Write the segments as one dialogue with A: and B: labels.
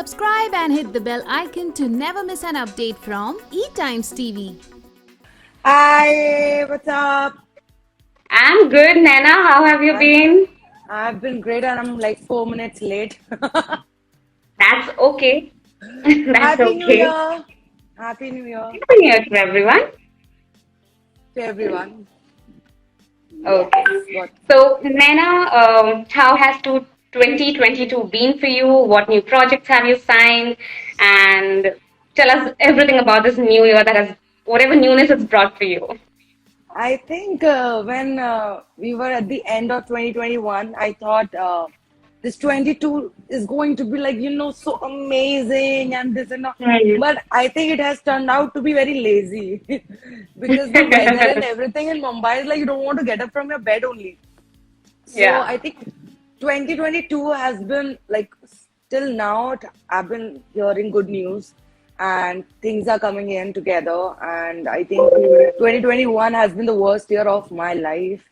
A: subscribe and hit the bell icon to never miss an update from eTimes TV.
B: Hi, what's up?
C: I'm good, Nana. How have you
B: I'm,
C: been?
B: I've been great and I'm like 4 minutes late.
C: That's okay. That's
B: Happy New
C: okay.
B: Year! Happy New Year
C: Happy New Year to everyone.
B: to everyone.
C: Okay.
B: Yes, what?
C: So, Nana, how has 2022 been for you? What new projects have you signed? And tell us everything about this new year that has, whatever newness it's brought for you.
B: I think when we were at the end of 2021, I thought this 22 is going to be like, so amazing and this and that.
C: Hmm.
B: But I think it has turned out to be very lazy because the weather and everything in Mumbai is like you don't want to get up from your bed only. So
C: Yeah.
B: I think 2022 has been like till now I've been hearing good news and things are coming in together and I think 2021 has been the worst year of my life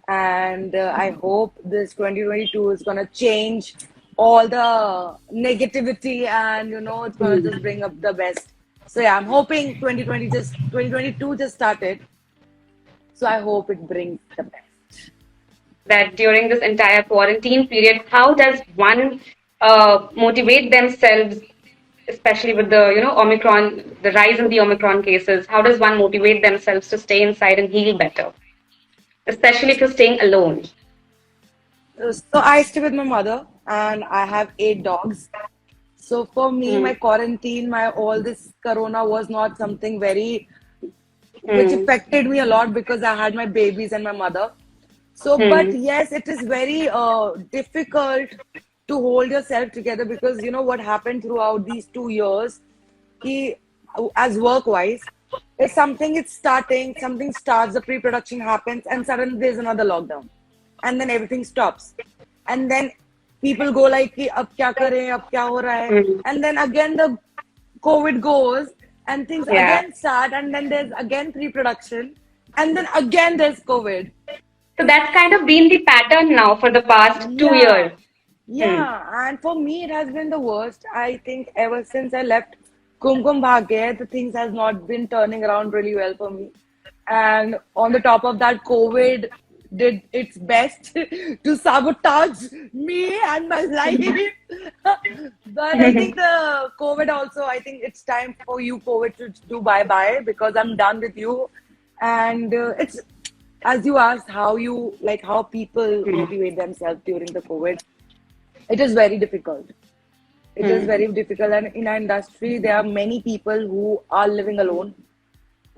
B: and I hope this 2022 is gonna change all the negativity and it's gonna just bring up the best. So yeah, I'm hoping 2022 just started. So I hope it brings the best.
C: That during this entire quarantine period, how does one motivate themselves, especially with the Omicron, the rise in the Omicron cases? How does one motivate themselves to stay inside and heal better, especially if you're staying alone?
B: So I stay with my mother and I have 8 dogs. So for me, my
C: Mm.
B: quarantine, my all this corona was not something very which
C: Mm.
B: affected me a lot because I had my babies and my mother. So, but
C: Mm.
B: yes, it is very difficult to hold yourself together because you know what happened throughout these 2 years. Ki, as work wise, if something is starting, something starts, the pre-production happens, and suddenly there's another lockdown, and then everything stops, and then people go like, कि अब क्या करें, अब क्या हो रहा है,
C: Mm.
B: and then again the COVID goes, and things
C: Yeah.
B: again start, and then there's again pre-production, and then again there's COVID.
C: So that's kind of been the pattern now for the past 2 years.
B: Yeah,
C: Mm.
B: yeah, and for me it has been the worst. I think ever since I left Kumkum Bhagya, the things has not been turning around really well for me. And on the top of that, COVID did its best to sabotage me and my life. But I think the COVID also, I think it's time for you, COVID, to do bye-bye because I'm done with you. And it's as you asked how you like how people
C: Mm.
B: motivate themselves during the COVID, it is very difficult. It is
C: Mm.
B: very difficult, and in our industry, there are many people who are living alone,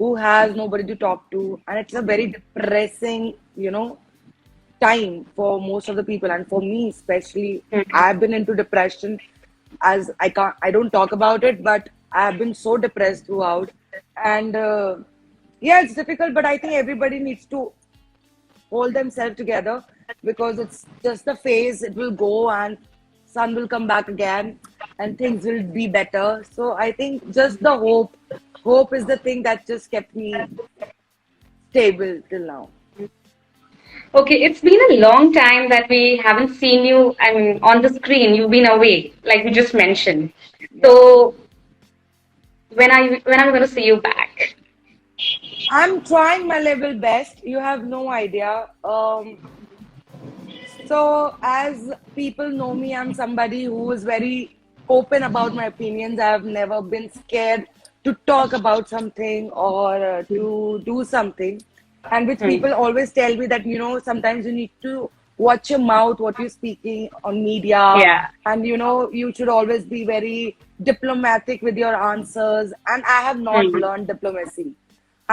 B: who has nobody to talk to, and it's a very depressing, time for most of the people, and for me especially.
C: Mm.
B: I've been into depression, as I don't talk about it, but I've been so depressed throughout, and yeah, it's difficult, but I think everybody needs to hold themselves together because it's just a phase. It will go and sun will come back again and things will be better. So I think just the hope is the thing that just kept me stable till now.
C: Okay, it's been a long time that we haven't seen you. I mean, on the screen, you've been away, like we just mentioned.
B: Yeah.
C: So when are we going to see you back?
B: I'm trying my level best. You have no idea. So, as people know me, I'm somebody who is very open about my opinions. I've never been scared to talk about something or to do something. And which
C: Hmm.
B: people always tell me that, sometimes you need to watch your mouth, what you're speaking on media.
C: Yeah.
B: And, you should always be very diplomatic with your answers. And I have not
C: Hmm.
B: learned diplomacy.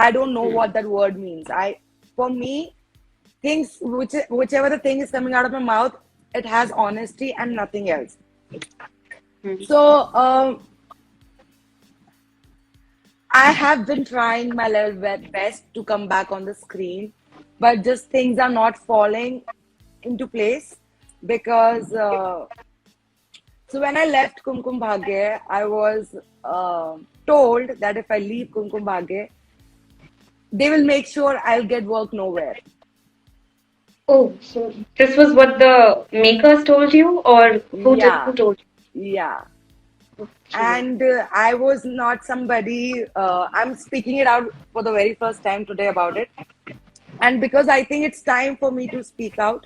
B: I don't know
C: Hmm.
B: what that word means. For me, things whichever the thing is coming out of my mouth, it has honesty and nothing else.
C: Hmm.
B: So I have been trying my level best to come back on the screen, but just things are not falling into place because so when I left Kumkum Bhagya, I was told that if I leave Kumkum Bhagya, they will make sure I'll get work nowhere.
C: Oh, so this was what the makers told you, or who
B: Yeah,
C: told you?
B: yeah. And I was not somebody, I'm speaking it out for the very first time today about it. And because I think it's time for me to speak out,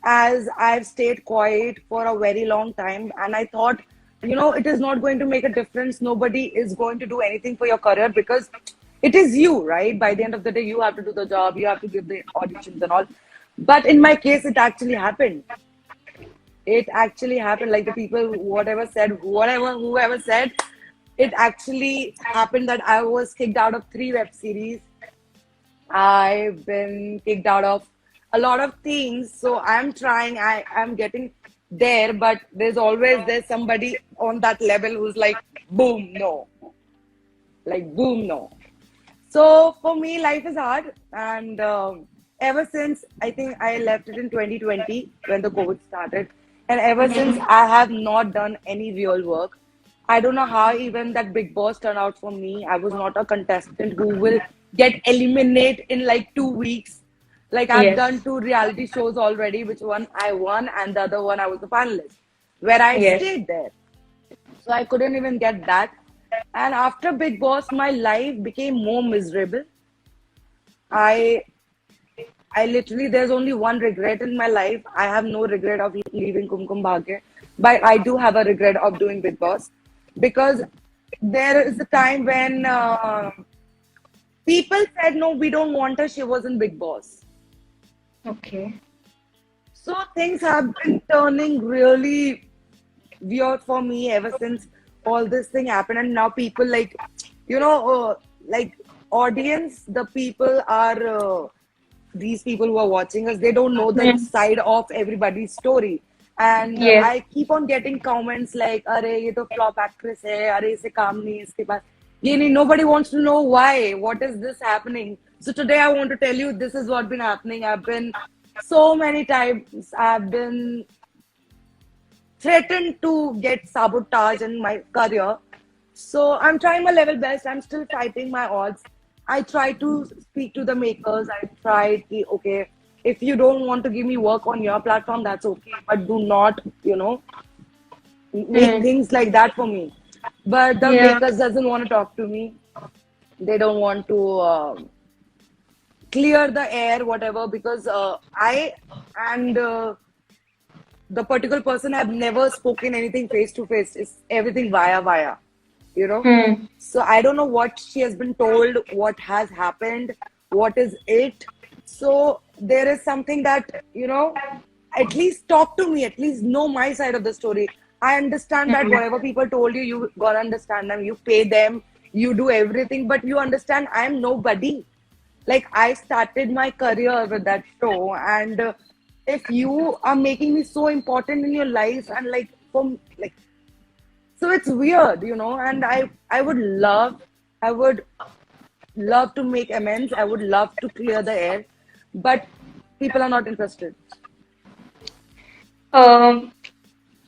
B: as I've stayed quiet for a very long time. And I thought, it is not going to make a difference. Nobody is going to do anything for your career because it is you, right? By the end of the day, you have to do the job, you have to give the auditions and all. But in my case, it actually happened. It actually happened. Like the people, whoever said, it actually happened that I was kicked out of 3 web series. I've been kicked out of a lot of things. So I'm trying, I'm getting there, but there's somebody on that level who's like, boom, no. Like, boom, no. So for me, life is hard. And ever since, I think I left it in 2020 when the COVID started. And ever since, I have not done any real work. I don't know how even that Big Boss turned out for me. I was not a contestant who will get eliminated in like 2 weeks. Like I've
C: Yes.
B: done 2 reality shows already, which one I won and the other one I was a finalist, where I
C: Yes.
B: stayed there. So I couldn't even get that. And after Big Boss, my life became more miserable. I I literally, there's only one regret in my life. I have no regret of leaving Kumkum Bhagya, but I do have a regret of doing Big Boss because there is a time when people said, no, we don't want her. She was in Big Boss.
C: Okay.
B: So things have been turning really weird for me ever since all this thing happened. And now people like audience, the people are these people who are watching us, they don't know the
C: Hmm.
B: side of everybody's story. And
C: Yes.
B: I keep on getting comments like, "Arey, ye to flop actress hai. Arey, ise kaam nahi hai iske paas." Ye nahi, nobody wants to know why. What is this happening? So today I want to tell you this is what been happening. I've been so many times. I've been threatened to get sabotage in my career. So I'm trying my level best. I'm still fighting my odds. I try to speak to the makers. I try, okay, if you don't want to give me work on your platform, that's okay. But do not, make
C: Hmm.
B: things like that for me. But the
C: Yeah.
B: makers doesn't want to talk to me. They don't want to clear the air, whatever, because I and the particular person have never spoken anything face to face. It's everything via, you know.
C: Hmm.
B: So I don't know what she has been told, what has happened, what is it. So there is something that, at least talk to me, at least know my side of the story. I understand that whatever people told you, you gotta understand them, you pay them, you do everything, but you understand I am nobody. Like I started my career with that show, and if you are making me so important in your life, and like from like, so it's weird, and I would love to make amends. I would love to clear the air, but people are not interested.
C: Um,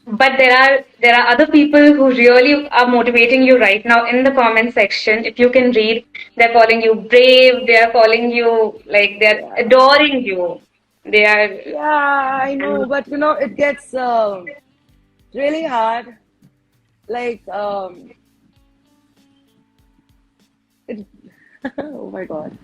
C: but there are other people who really are motivating you right now in the comment section. If you can read, they're calling you brave. They are calling you like they're
B: Yeah,
C: adoring you. They are.
B: yeah, I know, but it gets really hard. Like it. Oh my God.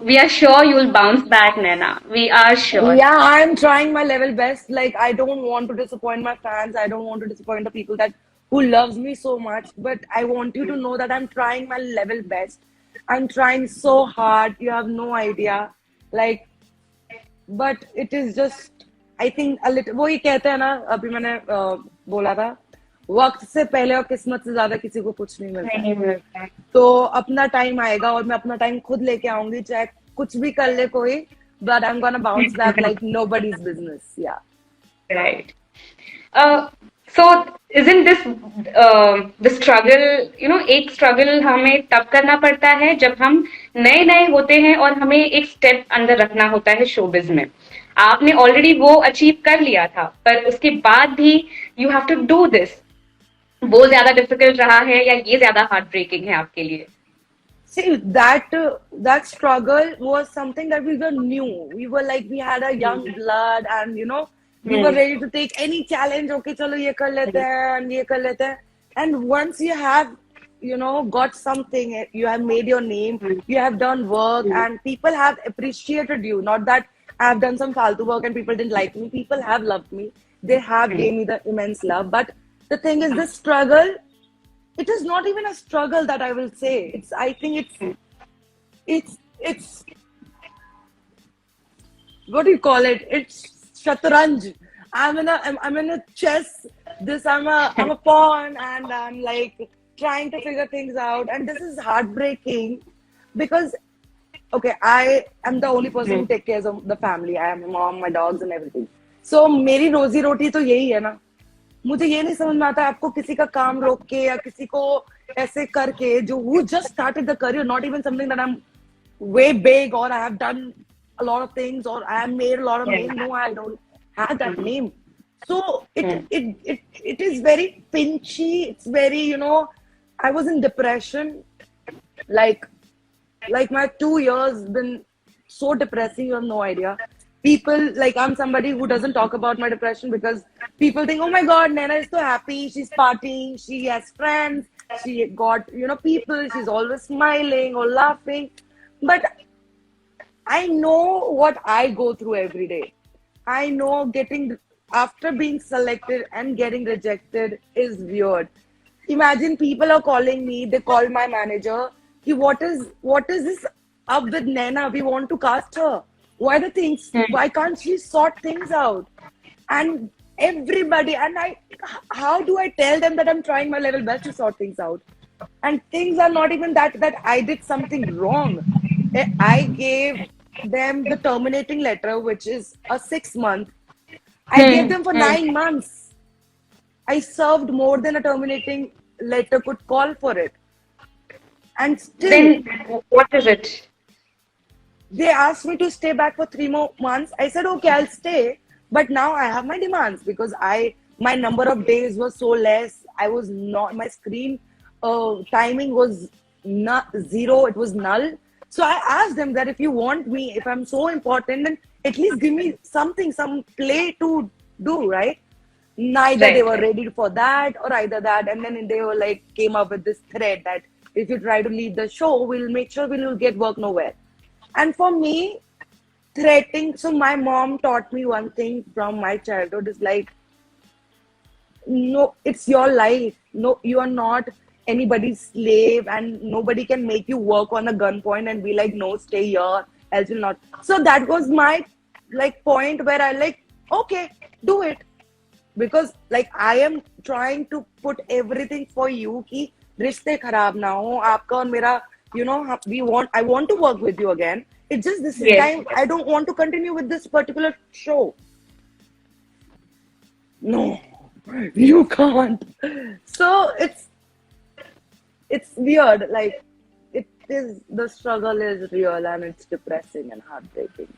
C: We are sure you'll bounce back, Nana. We are sure.
B: Yeah, I'm trying my level best. Like I don't want to disappoint my fans. I don't want to disappoint the people that who loves me so much. But I want you to know that I'm trying my level best. I'm trying so hard. You have no idea. Like, but it is just, I think a little. वो ये कहते हैं ना, अभी मैंने बोला था, वक्त से पहले और किस्मत से ज्यादा किसी को कुछ नहीं मिलता है.
C: नहीं मिलता है.
B: तो अपना टाइम आएगा और मैं अपना टाइम खुद लेके आऊंगी, चाहे कुछ भी कर ले कोई, but I'm gonna bounce back like nobody's business. Yeah.
C: Right. Uh, so isn't this the struggle, एक struggle हमें तब करना पड़ता है जब हम नए नए होते हैं और हमें एक स्टेप अंदर रखना होता है शोबिज में. आपने ऑलरेडी वो अचीव कर लिया था, पर उसके बाद भी you have to do this. वो ज्यादा डिफिकल्ट रहा है या ये ज्यादा हार्ट ब्रेकिंग है आपके लिए?
B: See, that struggle was something that we were new. We were like we had a young blood, and We were ready to take any challenge. Okay, chalo ye kar lete hain, and ye kar lete hain. And once you have, got something, you have made your name, you have done work, and people have appreciated you. Not that I have done some faltu work and people didn't like me. People have loved me. They have gave me the immense love. But the thing is, this struggle, it is not even a struggle that I will say. I think it's what do you call it? It's shatranj. I'm in a chess. I'm a pawn, and I'm like trying to figure things out. And this is heartbreaking because okay, I am the only person who take care of the family. I am my mom, my dogs, and everything. So मेरी रोजी रोटी तो यही है ना. मुझे ये नहीं समझ में आता आपको किसी का काम रोक के या किसी को ऐसे करके जो who just started the career, not even something that I'm way big or I have done a lot of things or I have made a lot of name. No, I don't have that name. So it is very pinchy. It's very, I was in depression. Like my 2 years been so depressing, you have no idea. People, like I'm somebody who doesn't talk about my depression because people think, oh my God, Naina is so happy. She's partying. She has friends. She got, people. She's always smiling or laughing. But I know what I go through every day. I know after being selected and getting rejected is weird. Imagine people are calling me. They call my manager. What is this up with Naina? We want to cast her. Why can't she sort things out? And everybody, how do I tell them that I'm trying my level best to sort things out? And things are not even that I did something wrong. I gave them the terminating letter, which is a 6 month. I gave them for 9 months. I served more than a terminating letter could call for it. And still,
C: Then what is it?
B: they asked me to stay back for 3 more months. I said, okay, I'll stay. But now I have my demands because my number of days was so less. My screen timing was not zero. It was null. So I asked them that if you want me, if I'm so important, then at least give me something, some play to do, right? Neither they were ready for that or either that. And then they were like, came up with this thread that if you try to leave the show, we'll make sure we'll get work nowhere. And for me, threatening, so my mom taught me one thing from my childhood is like, no, it's your life. No, you are not anybody's slave and nobody can make you work on a gunpoint and be like, no, stay here, else you'll not. So that was my point where I okay, do it. Because I am trying to put everything for you कि रिश्ते खराब ना हो आपका और मेरा I want to work with you again. It's just this time I don't want to continue with this particular show. No, you can't. So it's weird. The struggle is real and it's depressing and heartbreaking.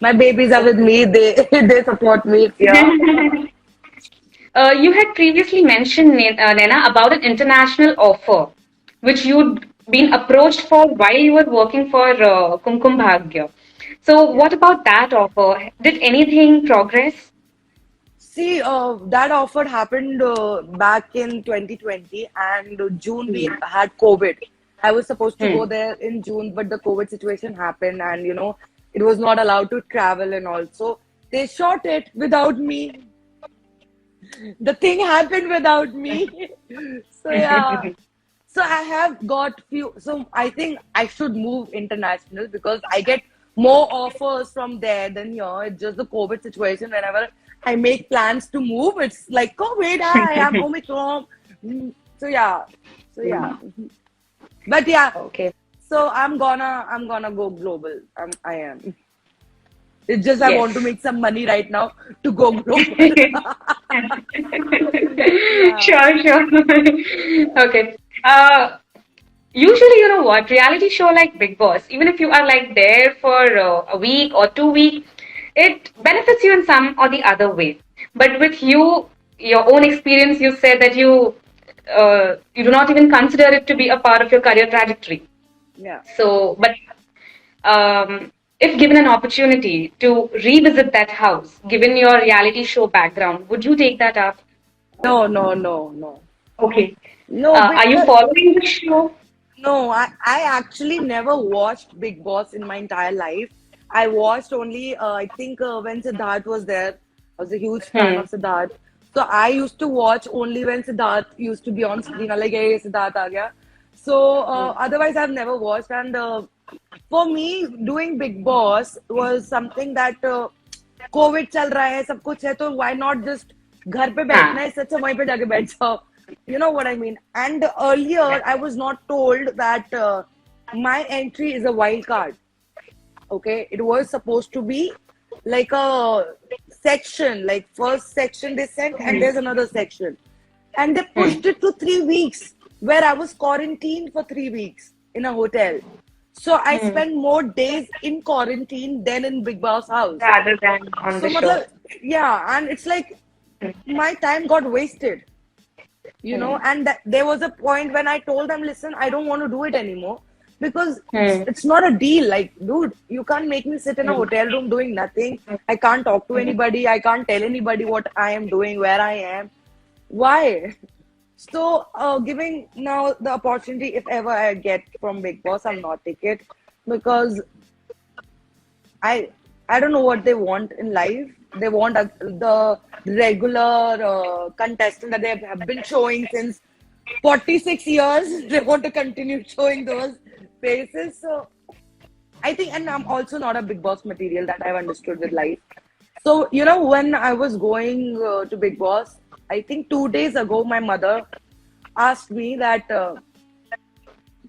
B: My babies are with me. They support me. Yeah.
C: You had previously mentioned, Naina, about an international offer, which you'd been approached for while you were working for Kumkum Bhagya. So, what about that offer? Did anything progress?
B: See, that offer happened back in 2020, and June we had COVID. I was supposed to go there in June, but the COVID situation happened, and it was not allowed to travel, and also they shot it without me. The thing happened without me. So yeah. So I have got few. So I think I should move international because I get more offers from there than here. It's just the COVID situation. Whenever I make plans to move, it's like COVID. I am Omicron. So yeah. But yeah.
C: Okay.
B: So I'm gonna go global. I am. It's just I want to make some money right now to go global.
C: Sure. Okay. Usually, you know what, reality show like Big Boss, even if you are there for a week or 2 weeks, it benefits you in some or the other way. But with you, your own experience, you said that you do not even consider it to be a part of your career trajectory.
B: Yeah.
C: So, but if given an opportunity to revisit that house, given your reality show background, would you take that up?
B: No, no, no, no.
C: Okay.
B: No,
C: Are you
B: because
C: following the show?
B: no, I actually never watched Big Boss in my entire life. I watched only, I think, when Siddharth was there. I was a huge fan
C: Hmm.
B: of Siddharth. So I used to watch only when Siddharth used to be on screen. I'm like, hey, Siddharth aa gaya. So otherwise, I've never watched. And for me, doing Big Boss was something that Covid चल रहा है सब कुछ है तो why not just घर पे बैठना
C: हाँ.
B: है इससे अच्छा वहीं पे जाके बैठ जाओ. You know what I mean? And earlier I was not told that my entry is a wild card. Okay, it was supposed to be like a section, like first section they sent and there's another section, and they
C: Hmm.
B: pushed it to 3 weeks where I was quarantined for 3 weeks in a hotel. So I
C: Hmm.
B: spent more days in quarantine than in Big Boss house.
C: Rather than on
B: So,
C: the show.
B: yeah, and it's like my time got wasted,
C: Hmm.
B: and there was a point when I told them, listen, I don't want to do it anymore because
C: Hmm.
B: it's not a deal. Like, dude, you can't make me sit in a
C: Hmm.
B: hotel room doing nothing. I can't talk to
C: Hmm.
B: anybody. I can't tell anybody what I am doing, where I am. Why? So, giving now the opportunity, if ever I get from Big Boss, I'll not take it because I I don't know what they want in life. They want the regular contestant that they have been showing since 46 years. They want to continue showing those faces. So I think, and I'm also not a Big Boss material that I've understood with life. So, when I was going to Big Boss, I think 2 days ago, my mother asked me that,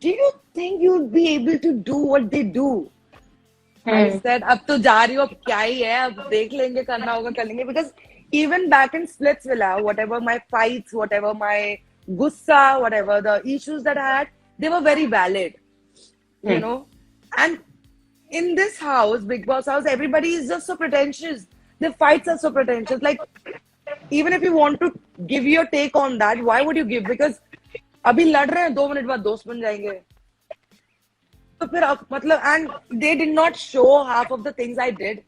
B: do you think you'll be able to do what they do? I
C: Hmm.
B: said, अब तो जा रही हूँ अब क्या ही है अब देख लेंगे करना होगा कर लेंगे because even back in Splitsvilla, whatever my fights, whatever my gussa, whatever the issues that I had, they were very valid, you
C: Hmm.
B: know. And in this house, Big Boss house, everybody is just so pretentious. The fights are so pretentious. Like even if you want to give your take on that, why would you give? Because अभी लड़ रहे हैं 2 minute बाद दोस्त बन जाएंगे. तो फिर मतलब and they did not show half of the things I did.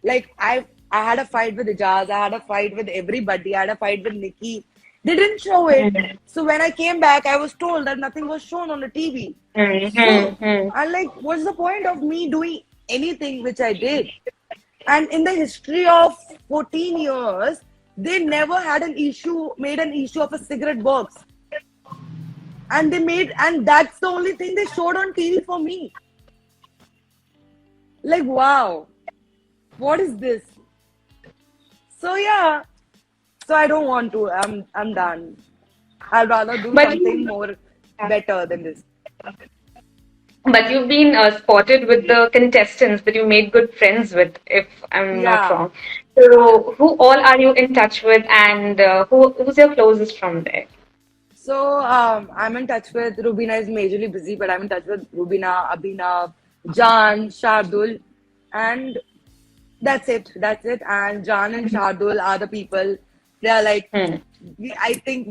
B: Like I had a fight with Ijaz, I had a fight with everybody, I had a fight with Nikki. They didn't show it.
C: Hmm.
B: So when I came back, I was told that nothing was shown on the TV.
C: Hmm. Hmm.
B: So
C: Hmm.
B: I'm like, what's the point of me doing anything which I did? And in the history of 14 years, they never had made an issue of a cigarette box. And that's the only thing they showed on TV for me. Like, wow, what is this? So yeah, so I don't want to. I'm done. I'd rather do
C: But
B: something more better than this.
C: you've been spotted with the contestants that you made good friends with, if I'm not
B: Yeah.
C: wrong. So who all are you in touch with, and who's your closest from there?
B: So I'm in touch with Rubina is majorly busy, but I'm in touch with Rubina, Abhinav, Jan, Shardul, and that's it. That's it. And Jan and Shardul are the people. They are like
C: Hmm.
B: I think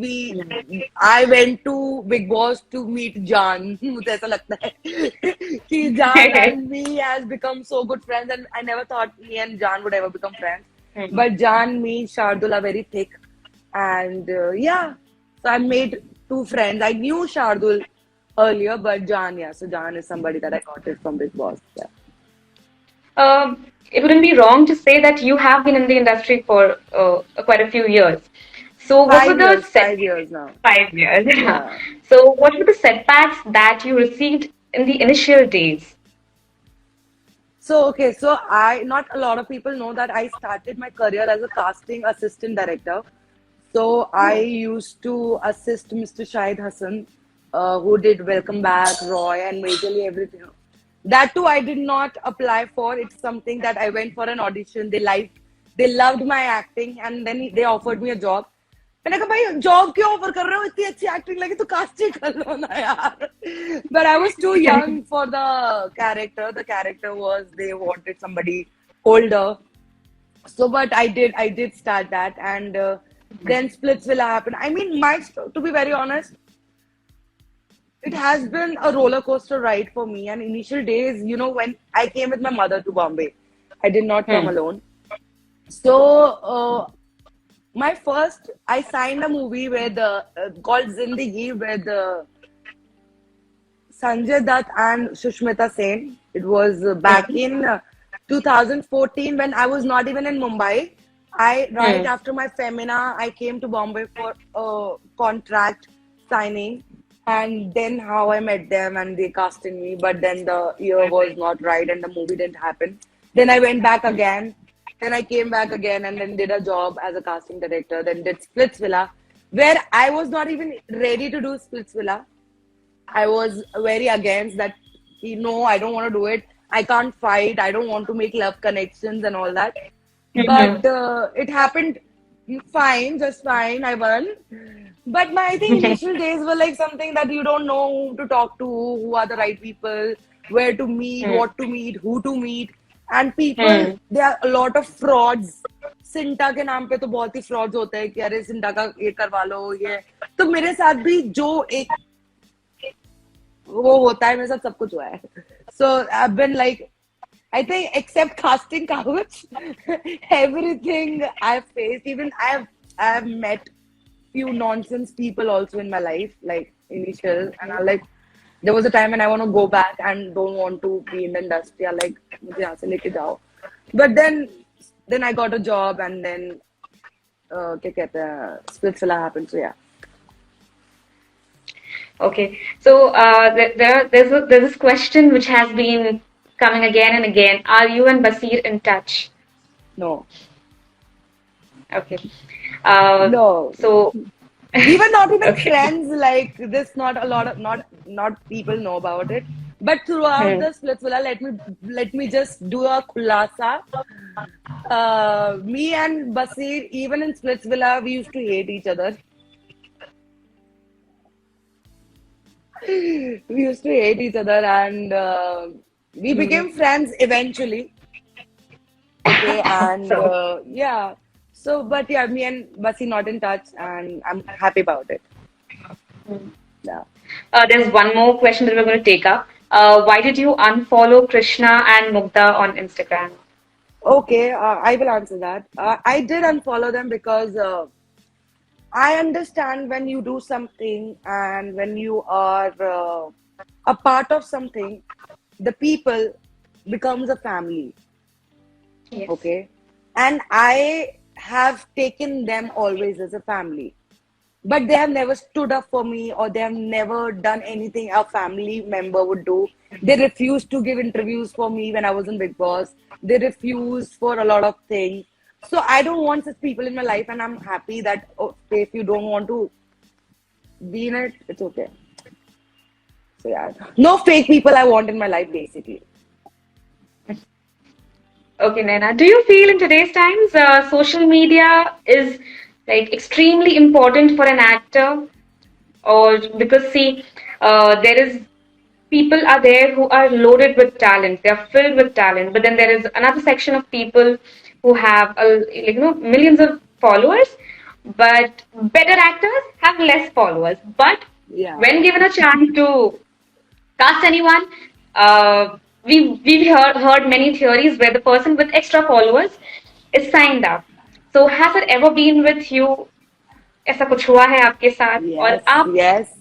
B: I went to Big Boss to meet Jan. मुझे ऐसा लगता है कि Jan and me has become so good friends, and I never thought me and Jan would ever become friends.
C: Hmm.
B: But Jan, me, Shardul are very thick, and yeah. So I made two friends. I knew Shardul earlier, but Jan, yeah. So Jan is somebody that I got it from Big Boss. Yeah.
C: It wouldn't be wrong to say that you have been in the industry for quite a few years. So, what were
B: Five
C: the
B: years,
C: set
B: 5 years now.
C: 5 years?
B: Yeah.
C: So, what were the setbacks that you received in the initial days?
B: So, okay, so not a lot of people know that I started my career as a casting assistant director. So, I used to assist Mr. Shahid Hassan, who did Welcome Back, Roy, and majorly everything. That too, I did not apply for. It's something that I went for an audition. They loved my acting, and then they offered me a job. मैंने कहा भाई job क्यों offer कर रहे हो इतनी अच्छी acting लगी तो कास्ट ही कर लो ना यार. But I was too young for the character. The character was they wanted somebody older. So but I did start that, and then Splitsvilla happened. I mean, to be very honest, it has been a roller coaster ride for me. And initial days, when I came with my mother to Bombay, I did not come
C: Hmm.
B: alone. So, I signed a movie with called Zindagi with Sanjay Dutt and Sushmita Sen. It was back
C: Hmm.
B: in 2014 when I was not even in Mumbai. Right
C: Hmm.
B: after my Femina, I came to Bombay for a contract signing, and then how I met them and they casting me. But then the year was not right and the movie didn't happen. Then I went back again. Then I came back again and then did a job as a casting director. Then did Splitsvilla, where I was not even ready to do Splitsvilla. I was very against that. No, I don't want to do it. I can't fight. I don't want to make love connections and all that.
C: Hmm.
B: But it happened fine, just fine. I won. But I think initial days were like something that you don't know who to talk to, who are the right people, where to meet,
C: Hmm.
B: what to meet, who to meet. And people,
C: Hmm.
B: there are a lot of frauds. CINTAA के नाम पे तो बहुत ही frauds होते हैं कि अरे सिंटा का ये करवा लो ये तो मेरे साथ भी जो एक वो होता है मेरे साथ सब कुछ हुआ है so I been like I think except casting couch, everything I've faced, even I've met few nonsense people also in my life, like initial, and I like there was a time when I want to go back and don't want to be in the industry. I like मुझे यहाँ से लेके जाओ, but then I got a job and then क्या कहते हैं Splitsvilla happened. So yeah.
C: Okay, so there's this question which has been coming again and again. Are you and Basir in touch?
B: No,
C: Okay, uh,
B: no.
C: so
B: We were not even
C: okay.
B: friends like this. Not a lot of not people know about it. But throughout
C: Hmm.
B: the Splitsvilla, let me just do a khulasa. Me and Basir, even in Splitsvilla, we used to hate each other. We used to hate each other, and we
C: Hmm.
B: became friends eventually. Okay, and
C: So
B: yeah. So, but yeah, me and Basir not in touch, and I'm happy about it. Yeah.
C: there's one more question that we're going to take up. Why did you unfollow Krishna and Mugdha on Instagram?
B: Okay, I will answer that. I did unfollow them because I understand when you do something and when you are a part of something, the people becomes a family.
C: Yes.
B: Okay, and I have taken them always as a family. But they have never stood up for me or they have never done anything a family member would do. They refused to give interviews for me when I was in Big Boss. They refused for a lot of things. So I don't want such people in my life, and I'm happy that okay, if you don't want to be in it, it's okay. So yeah, no fake people I want in my life, basically.
C: Okay, Naina. Do you feel in today's times social media is like extremely important for an actor? Or because see, there is people are there who are loaded with talent. They are filled with talent, but then there is another section of people who have millions of followers, but better actors have less followers. But
B: Yeah.
C: when given a chance to cast anyone, we've heard many theories where the person with extra followers is signed up. So has it ever been with you? ऐसा कुछ हुआ है आपके साथ और
B: Yes.
C: आप
B: Yes.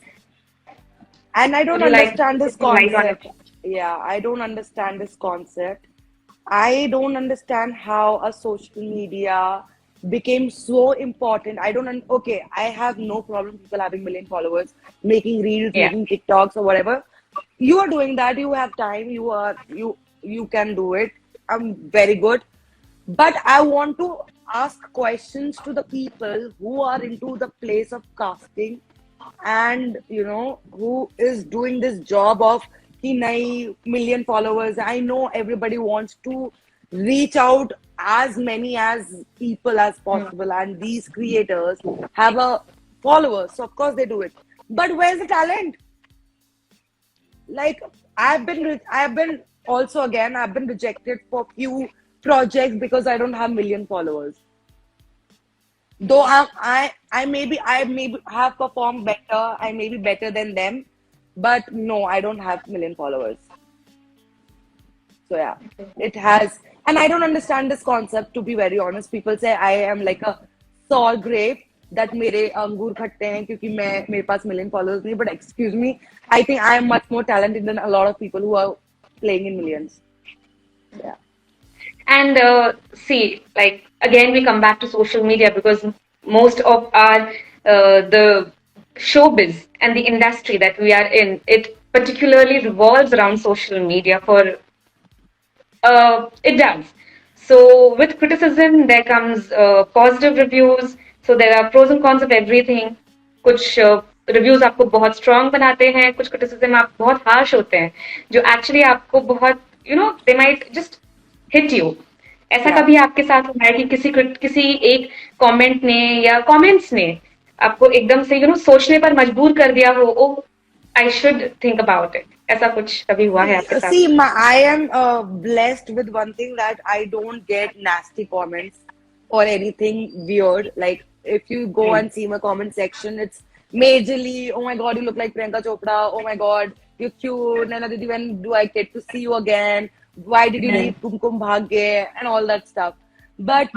B: And I
C: would
B: don't
C: you like to
B: understand
C: put
B: this
C: some light on it?
B: concept. Yeah, I don't understand this concept. I don't understand how a social media became so important. Okay, I have no problem people having million followers, making reels,
C: Yeah.
B: making TikToks or whatever. You are doing that, you have time, you can do it. I'm very good. But I want to ask questions to the people who are into the place of casting and who is doing this job of कि नहीं million followers. I know everybody wants to reach out as many as people as
C: Hmm.
B: possible, and these creators have a followers, so of course they do it. But where's the talent? Like I've been also again I've been rejected for few projects because I don't have million followers. Though I maybe have performed better, I may be better than them, But no, I don't have million followers. So yeah, it has, and I don't understand this concept, to be very honest. People say I am like a sour grape, that मेरे अंगूर खट्टे हैं क्योंकि मैं मेरे पास million followers नहीं. But excuse me, I think I am much more talented than a lot of people who are playing in millions. Yeah.
C: And see, like again, we come back to social media because most of our the showbiz and the industry that we are in, it particularly revolves around social media. For it does. So with criticism, there comes positive reviews. So there are pros and cons of everything. कुछ reviews आपको बहुत strong बनाते हैं, कुछ criticism आप बहुत harsh होते हैं जो एक्चुअली आपको बहुत they might just hit you. ऐसा
B: Yeah.
C: कभी आपके साथ हुआ है कि किसी एक कमेंट ने या कमेंट्स ने आपको एकदम से सोचने पर मजबूर कर दिया हो, oh I should think about it, ऐसा कुछ कभी हुआ है आपके साथ?
B: See, I am blessed with one thing, that I don't get nasty comments or anything weird. Like, if you go and see my comment section, it's majorly, oh my god, you look like Priyanka Chopra. Oh my god, you're cute. Naina Didi, when do I get to see you again? Why did you leave Kumkum Bhagya? And all that stuff. But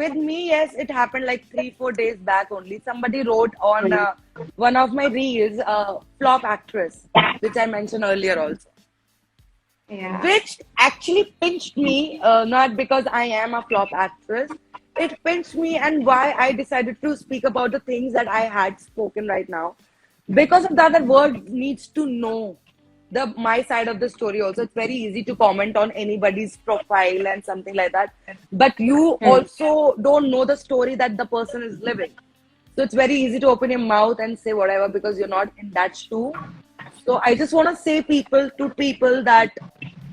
B: with me, yes, it happened like 3-4 days back only. Somebody wrote on one of my reels, flop actress, which I mentioned earlier also.
C: Yeah.
B: Which actually pinched me, not because I am a flop actress. It pinched me, and why I decided to speak about the things that I had spoken right now. Because of that, the world needs to know my side of the story also. It's very easy to comment on anybody's profile and something like that. But you also don't know the story that the person is living. So it's very easy to open your mouth and say whatever because you're not in that shoe. So I just want to say to people that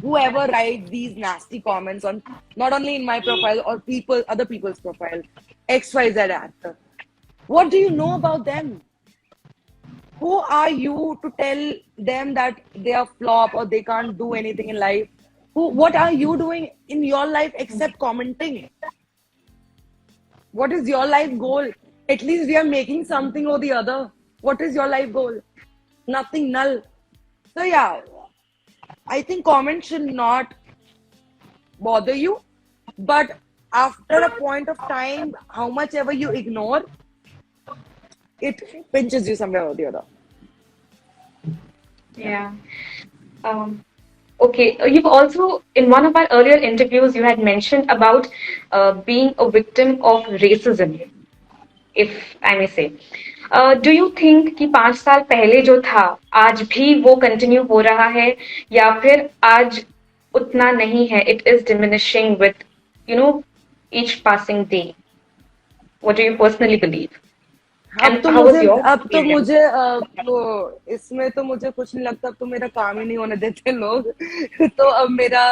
B: whoever writes these nasty comments on, not only in my profile or other people's profile, XYZ actor, what do you know about them? Who are you to tell them that they are flop or they can't do anything in life? What are you doing in your life except commenting? What is your life goal? At least we are making something or the other. What is your life goal? Nothing, null. So yeah, I think comments should not bother you. But after a point of time, how much ever you ignore, it pinches you somewhere or the other.
C: Yeah. Okay. You've also, in one of our earlier interviews, you had mentioned about being a victim of racism, if I may say. Do you think कि 5 साल पहले जो था आज भी वो continue हो रहा है या फिर आज उतना नहीं है? It is diminishing with each passing day. What do you personally believe?
B: अब तो मुझे इसमें तो मुझे कुछ नहीं लगता. अब तो मेरा काम ही नहीं होने देते लोग. तो अब मेरा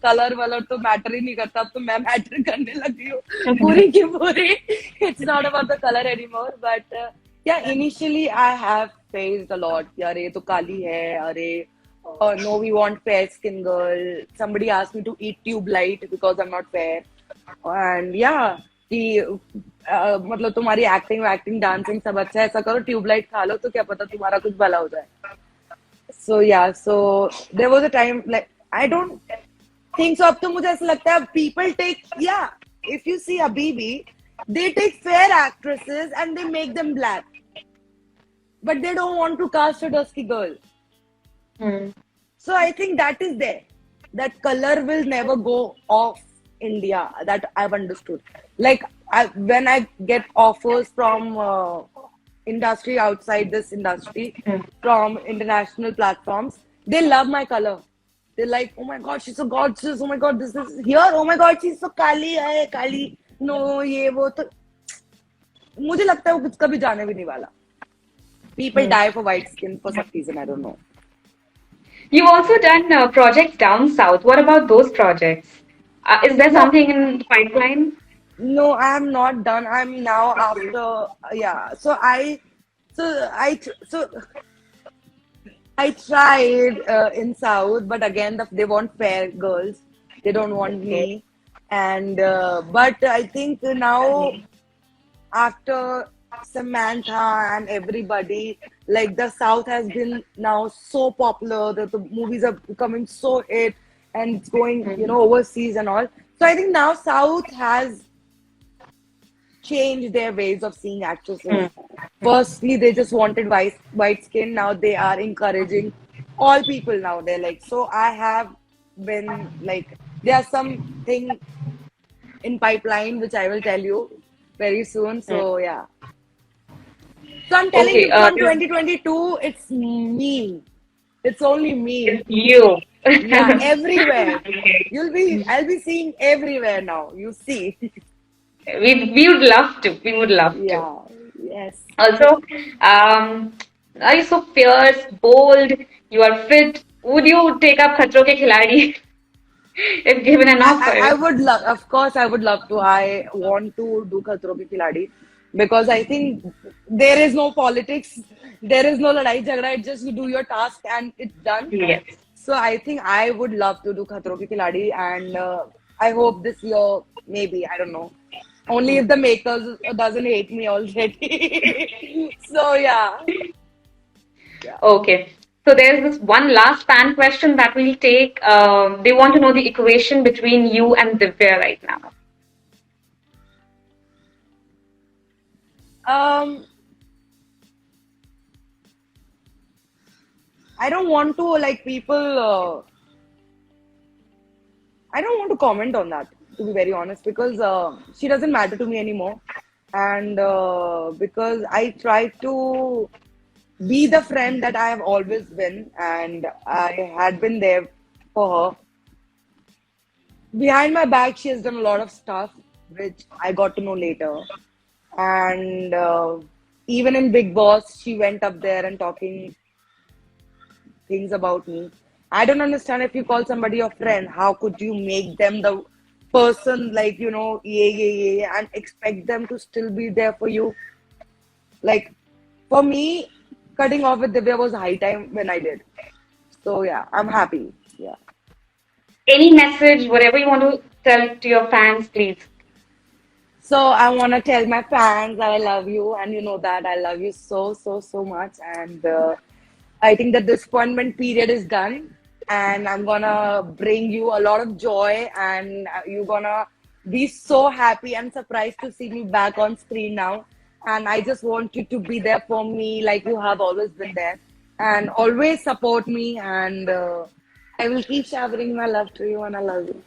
B: कलर वलर तो मैटर ही नहीं करता. अब तो मैं मैटर करने लगी हूँ पूरी की पूरी. It's not about the color anymore. But yeah, initially I have faced a lot. अरे ये तो काली है. अरे no, we want fair skin girl. Somebody asked me to eat tube light because I'm not fair. And yeah, कि मतलब तुम्हारी acting dancing सब अच्छा है, ऐसा करो ट्यूबलाइट खा लो तो क्या पता तुम्हारा कुछ भला हो जाए. सो या so there was a time like I don't think so. अब तो मुझे ऐसा लगता है पीपल टेक, या इफ यू सी हबीबी, they take fair actresses and they make them black, but they don't want to cast a dusky girl. So I think that is there, that colour will never go off India. That I've understood. Like when I get offers from industry outside this industry, from international platforms, they love my color. They're like, oh my god, she's so gorgeous. Oh my god, this is here. Oh my god, she's so kali hai, kali. No, ये वो तो मुझे लगता है वो कुछ कभी जाने भी नहीं वाला. People die for white skin for some reason. I don't know.
C: You've also done projects down south. What about those projects? Is there something in the pipeline?
B: No, I am not done. I'm now after, yeah. So I tried in South, but again, they want fair girls. They don't want me. And but I think now after Samantha and everybody. Like the South has been now so popular that the movies are becoming so hit and it's going, overseas and all. So I think now South has changed their ways of seeing actresses.
C: Mm.
B: Firstly, they just wanted white skin. Now they are encouraging all people now. They're like, so I have been like, there's something in pipeline which I will tell you very soon.
C: Mm.
B: So yeah. So I'm telling
C: Okay,
B: you from 2022, it's me. It's only me.
C: it's you.
B: Yeah, everywhere.
C: Okay.
B: I'll be seeing everywhere now. You see.
C: We would love to. We would love to.
B: Yeah, yes.
C: Also, are you so fierce, bold? You are fit. Would you take up Khatro Ke Khiladi if given an
B: I
C: offer?
B: would love, of course, I would love to. I want to do Khatron Ke Khiladi because I think there is no politics, there is no ladai jhagda. It's just you do your task and it's done.
C: Yes.
B: So I think I would love to do Khatron Ke Khiladi, and I hope this year, maybe, I don't know. Only if the makers doesn't hate me already. So yeah. Yeah.
C: Okay. So there's this one last fan question that we'll take. They want to know the equation between you and Divya right now.
B: Um, I don't want to like people. I don't want to comment on that, to be very honest, because she doesn't matter to me anymore, and because I try to be the friend that I have always been, and I had been there for her. Behind my back, she has done a lot of stuff, which I got to know later. And even in Big Boss, she went up there and talking things about me. I don't understand if you call somebody your friend, how could you make them the person like, yeah, yeah, yeah, yeah, and expect them to still be there for you? Like, for me, cutting off with Divya was high time when I did. So, yeah, I'm happy. Yeah.
C: Any message, whatever you want to tell to your fans, please.
B: So I want to tell my fans that I love you, and you know that I love you so, so, so much. And I think the disappointment period is done, and I'm gonna bring you a lot of joy, and you're gonna be so happy and surprised to see me back on screen now. And I just want you to be there for me, like you have always been there, and always support me. And I will keep showering my love to you, and I love you.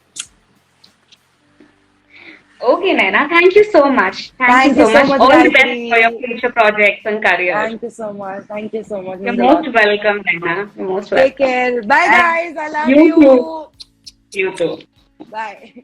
C: Okay, Naina, thank you so much. Thank you
B: Thank you
C: so
B: so
C: much.
B: much,
C: All the best for your
B: Gayatri.
C: future projects and career.
B: Thank you so much. Thank you so much.
C: You're
B: Means a
C: most
B: lot.
C: welcome, Naina. You're most
B: Take
C: welcome.
B: care. Bye,
C: And
B: guys. I love
C: you too.
B: you.
C: You too.
B: Bye.